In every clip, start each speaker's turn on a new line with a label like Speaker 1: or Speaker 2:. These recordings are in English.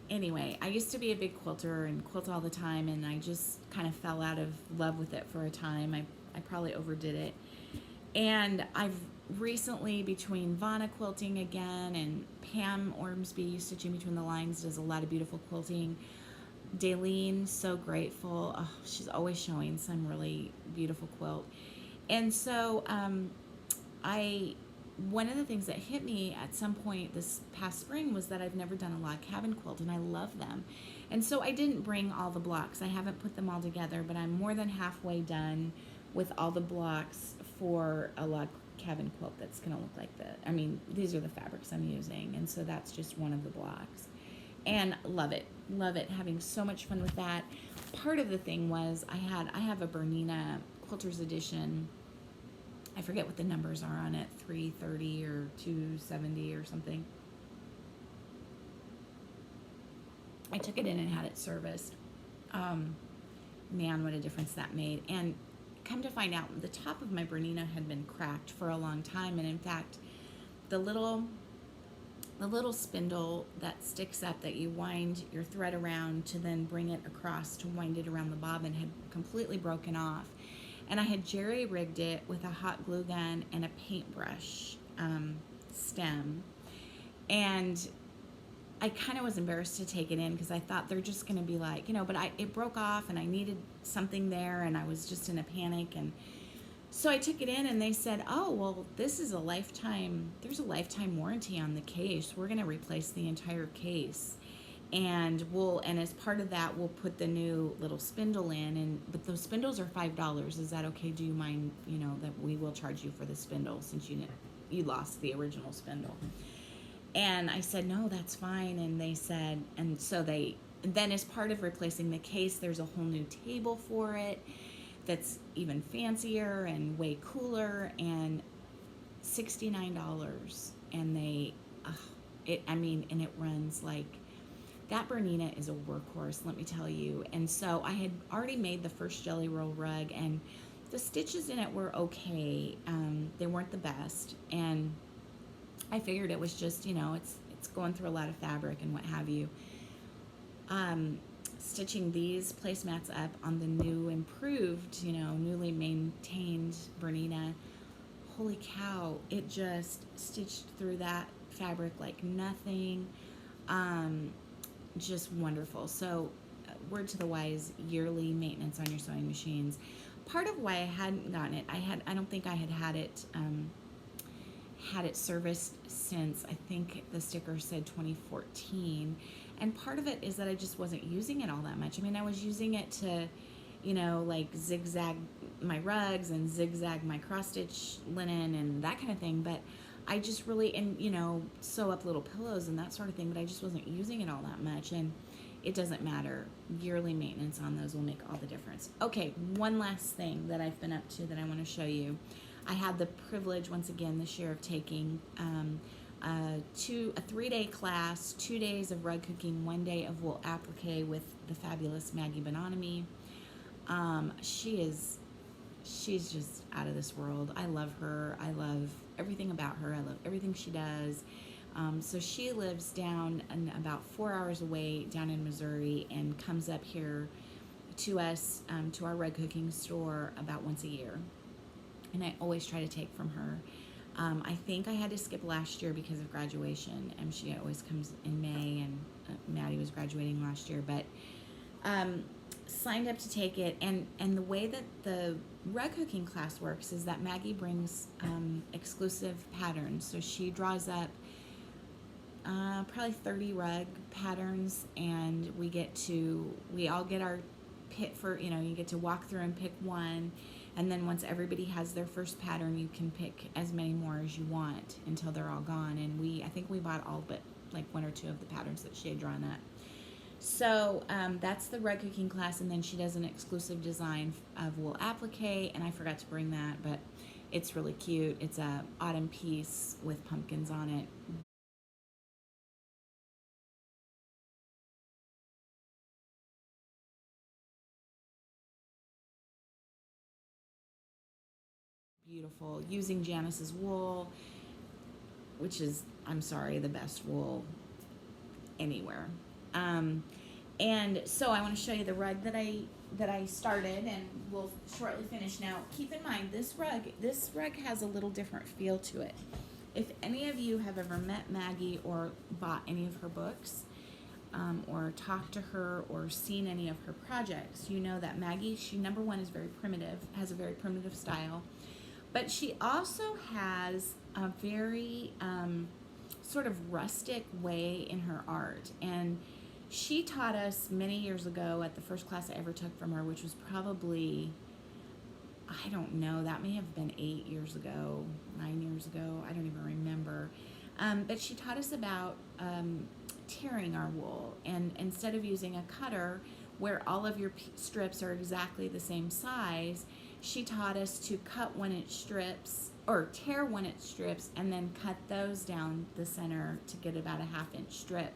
Speaker 1: anyway, I used to be a big quilter and quilt all the time, and I just kind of fell out of love with it for a time. I probably overdid it. And I've recently, between Vana Quilting again and Pam Ormsby, Stitching Between the Lines, does a lot of beautiful quilting. Daleen, so grateful. Oh, she's always showing some really beautiful quilt. And so I one of the things that hit me at some point this past spring was that I've never done a log cabin quilt, and I love them. And so I didn't bring all the blocks. I haven't put them all together, but I'm more than halfway done with all the blocks for a log cabin quilt that's going to look like that. I mean, these are the fabrics I'm using, and so that's just one of the blocks. And love it. Love it. Having so much fun with that. Part of the thing was I have a Bernina Quilters Edition. I forget what the numbers are on it, 330 or 270 or something. I took it in and had it serviced. Man, what a difference that made. And come to find out, the top of my Bernina had been cracked for a long time, and in fact, the little spindle that sticks up that you wind your thread around to then bring it across to wind it around the bobbin had completely broken off. And I had jerry rigged it with a hot glue gun and a paintbrush stem. And I kind of was embarrassed to take it in because I thought they're just going to be like, but it broke off and I needed something there, and I was just in a panic. And so I took it in, and they said, oh, well, there's a lifetime warranty on the case. We're going to replace the entire case. And as part of that, we'll put the new little spindle in, but those spindles are $5. Is that okay? Do you mind, that we will charge you for the spindle since you lost the original spindle? And I said, no, that's fine. And they said, and so then as part of replacing the case, there's a whole new table for it that's even fancier and way cooler, and $69. And it runs like, that Bernina is a workhorse, let me tell you. And so I had already made the first Jelly Roll rug, and the stitches in it were okay. They weren't the best, and I figured it was just, it's going through a lot of fabric and what have you. Stitching these placemats up on the new improved, newly maintained Bernina, holy cow, it just stitched through that fabric like nothing. Just wonderful. So word to the wise, yearly maintenance on your sewing machines. Part of why I hadn't gotten it, I don't think I had it serviced since, I think the sticker said 2014. And part of it is that I just wasn't using it all that much. I mean, I was using it to, like zigzag my rugs and zigzag my cross stitch linen and that kind of thing. But I just really, sew up little pillows and that sort of thing, but I just wasn't using it all that much. And it doesn't matter. Yearly maintenance on those will make all the difference. Okay, one last thing that I've been up to that I want to show you. I had the privilege once again this year of taking a 3-day class, 2 days of rug cooking, 1 day of wool applique with the fabulous Maggie Bononomy. She's just out of this world. I love her. I love everything about her. I love everything she does. So she lives down about 4 hours away down in Missouri, and comes up here to us, to our rug cooking store about once a year. And I always try to take from her. I think I had to skip last year because of graduation, and she always comes in May, and Maddie was graduating last year, but signed up to take it. And the way that the rug cooking class works is that Maggie brings exclusive patterns. So she draws up probably 30 rug patterns, and we all get our pick for, you get to walk through and pick one. And then once everybody has their first pattern, you can pick as many more as you want until they're all gone. And I think we bought all but like 1 or 2 of the patterns that she had drawn up. So that's the rug cooking class. And then she does an exclusive design of wool applique, and I forgot to bring that, but it's really cute. It's a autumn piece with pumpkins on it. Beautiful, using Janice's wool, which is, I'm sorry, the best wool anywhere. And so I want to show you the rug that I started, and we'll shortly finish. Now, keep in mind, this rug has a little different feel to it. If any of you have ever met Maggie or bought any of her books, or talked to her or seen any of her projects, you know that Maggie, she, number one, is very primitive, has a very primitive style, but she also has a very sort of rustic way in her art. And she taught us many years ago at the first class I ever took from her, which was probably, I don't know, that may have been 8 years ago, 9 years ago, I don't even remember. But she taught us about tearing our wool, and instead of using a cutter where all of your strips are exactly the same size, she taught us to cut 1-inch strips, or tear 1-inch strips, and then cut those down the center to get about a 1/2-inch strip.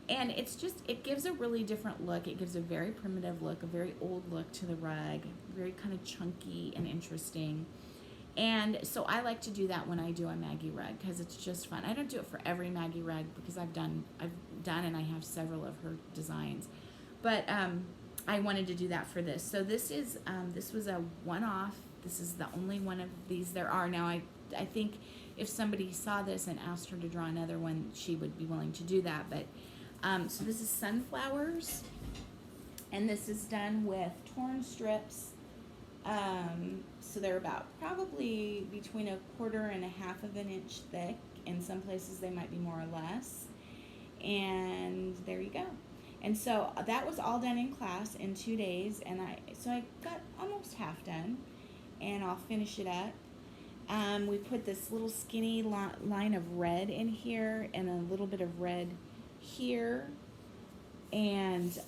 Speaker 1: And it's just, it gives a really different look. It gives a very primitive look, a very old look to the rug, very kind of chunky and interesting. And so I like to do that when I do a Maggie rug, because it's just fun. I don't do it for every Maggie rug, because I've done and I have several of her designs. But I wanted to do that for this. So this is this was a one-off. This is the only one of these there are. Now I think if somebody saw this and asked her to draw another one, she would be willing to do that. But so this is sunflowers, and this is done with torn strips. So they're about probably between 1/4 and 1/2 of an inch thick. In some places they might be more or less. And there you go. And so that was all done in class in 2 days, and I got almost half done, and I'll finish it up. We put this little skinny line of red in here, and a little bit of red here, and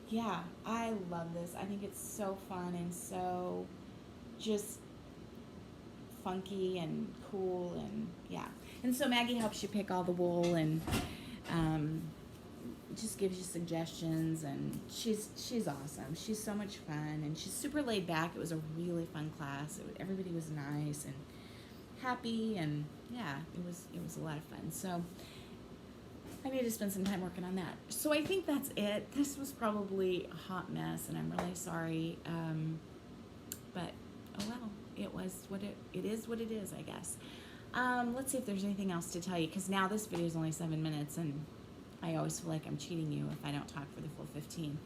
Speaker 1: yeah, I love this. I think it's so fun and so just funky and cool, and yeah. And so Maggie helps you pick all the wool, and just gives you suggestions, and she's awesome. She's so much fun, and she's super laid back. It was a really fun class. Everybody was nice and happy, and yeah, it was a lot of fun. So I need to spend some time working on that. So I think that's it. This was probably a hot mess, and I'm really sorry. But oh well, it was what it is what it is, I guess. Let's see if there's anything else to tell you, because now this video is only 7 minutes, and I always feel like I'm cheating you if I don't talk for the full 15.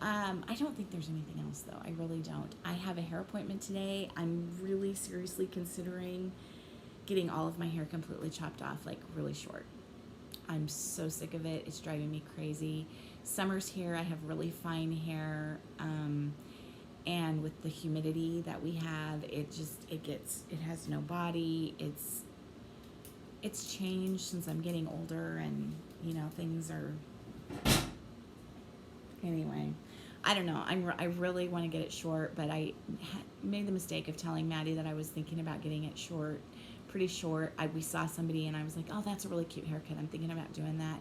Speaker 1: I don't think there's anything else, though. I really don't. I have a hair appointment today. I'm really seriously considering getting all of my hair completely chopped off, like really short. I'm so sick of it. It's driving me crazy. Summer's here. I have really fine hair. And with the humidity that we have, it has no body. It's changed since I'm getting older, and you know, things are, anyway, I don't know. I really want to get it short, but I made the mistake of telling Maddie that I was thinking about getting it short, pretty short. We saw somebody, and I was like, oh, that's a really cute haircut. I'm thinking about doing that.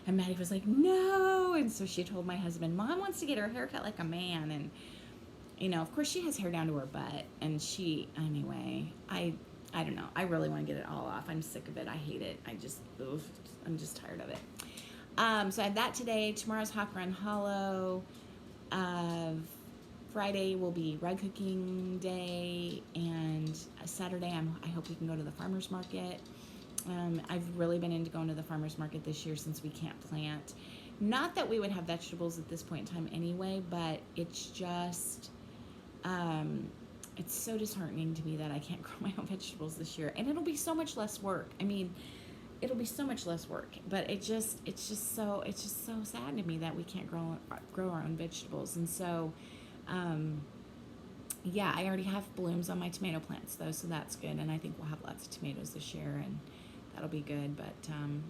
Speaker 1: And Maddie was like, no. And so she told my husband, Mom wants to get her haircut like a man. And you know, of course, she has hair down to her butt, and anyway, I don't know. I really want to get it all off. I'm sick of it. I hate it. I'm just tired of it. So I have that today. Tomorrow's Hawk Run Hollow. Friday will be rug cooking day, and Saturday I hope we can go to the farmer's market. I've really been into going to the farmer's market this year since we can't plant. Not that we would have vegetables at this point in time anyway, but it's just... it's so disheartening to me that I can't grow my own vegetables this year, and it'll be so much less work. I mean, it'll be so much less work, but it's just so sad to me that we can't grow our own vegetables. And so, yeah, I already have blooms on my tomato plants though, so that's good. And I think we'll have lots of tomatoes this year, and that'll be good. But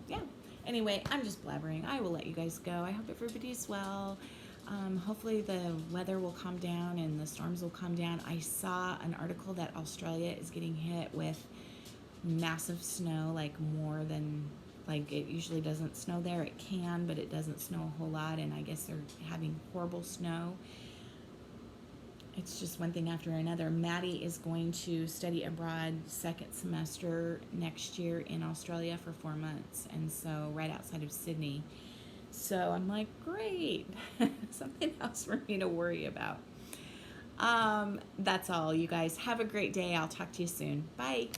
Speaker 1: yeah. Anyway, I'm just blabbering. I will let you guys go. I hope everybody's well. Hopefully the weather will calm down and the storms will calm down. I saw an article that Australia is getting hit with massive snow, like more than, like it usually doesn't snow there. It can, but it doesn't snow a whole lot, and I guess they're having horrible snow. It's just one thing after another. Maddie is going to study abroad second semester next year in Australia for 4 months, and so right outside of Sydney. So I'm like, great, something else for me to worry about. That's all, you guys. Have a great day. I'll talk to you soon. Bye.